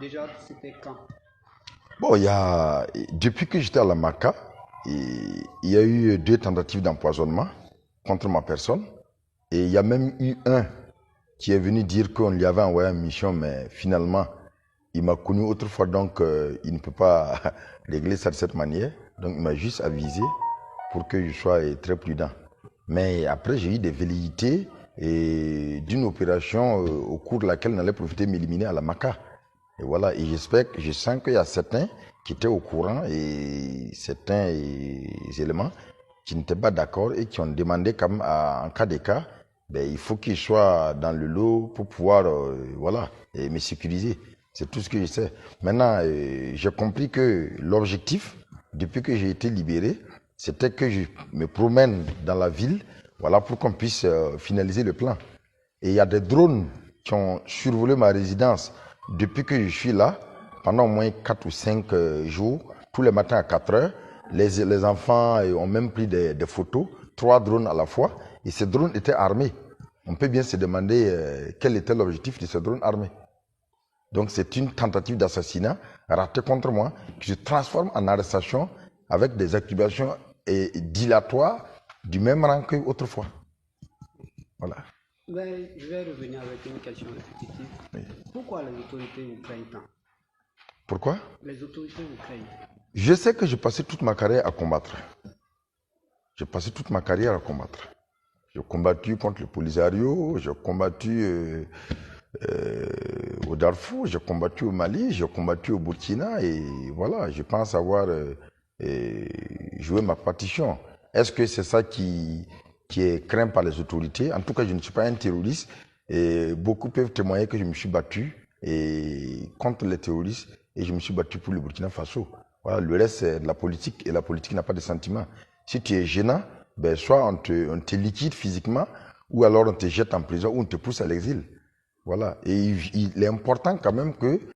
Déjà, c'était quand? Bon, depuis que j'étais à la MACA, il y a eu 2 tentatives d'empoisonnement contre ma personne. Et il y a même eu un qui est venu dire qu'on lui avait envoyé une mission, mais finalement, il m'a connu autrefois, donc il ne peut pas régler ça de cette manière. Donc il m'a juste avisé pour que je sois très prudent. Mais après, j'ai eu des velléités d'une opération au cours de laquelle on allait profiter de m'éliminer à la MACA. Et voilà, et je sens qu'il y a certains qui étaient au courant et certains éléments qui n'étaient pas d'accord et qui ont demandé quand même, en cas de cas, ben, il faut qu'ils soient dans le lot pour pouvoir, voilà, et me sécuriser. C'est tout ce que je sais. Maintenant, j'ai compris que l'objectif, depuis que j'ai été libéré, c'était que je me promène dans la ville, voilà, pour qu'on puisse finaliser le plan. Et il y a des drones qui ont survolé ma résidence depuis que je suis là, pendant au moins 4 ou 5 jours, tous les matins à 4 heures. Les enfants ont même pris des photos, 3 drones à la fois, et ces drones étaient armés. On peut bien se demander quel était l'objectif de ces drones armés. Donc c'est une tentative d'assassinat ratée contre moi qui se transforme en arrestation avec des accusations dilatoires du même rang qu'autrefois. Voilà. Je vais revenir avec une question répétitive. Oui. Pourquoi les autorités vous craignent tant? Pourquoi? Les autorités vous craignent. Je sais que j'ai passé toute ma carrière à combattre. J'ai passé toute ma carrière à combattre. J'ai combattu contre le Polisario, j'ai combattu au Darfour, j'ai combattu au Mali, j'ai combattu au Burkina et voilà, je pense avoir joué ma partition. Est-ce que c'est ça qui est craint par les autorités? En tout cas, je ne suis pas un terroriste et beaucoup peuvent témoigner que je me suis battu contre les terroristes et je me suis battu pour le Burkina Faso. Voilà, le reste, c'est de la politique et la politique n'a pas de sentiments. Si tu es gênant, ben, soit on te liquide physiquement ou alors on te jette en prison ou on te pousse à l'exil. Voilà. Et il est important quand même que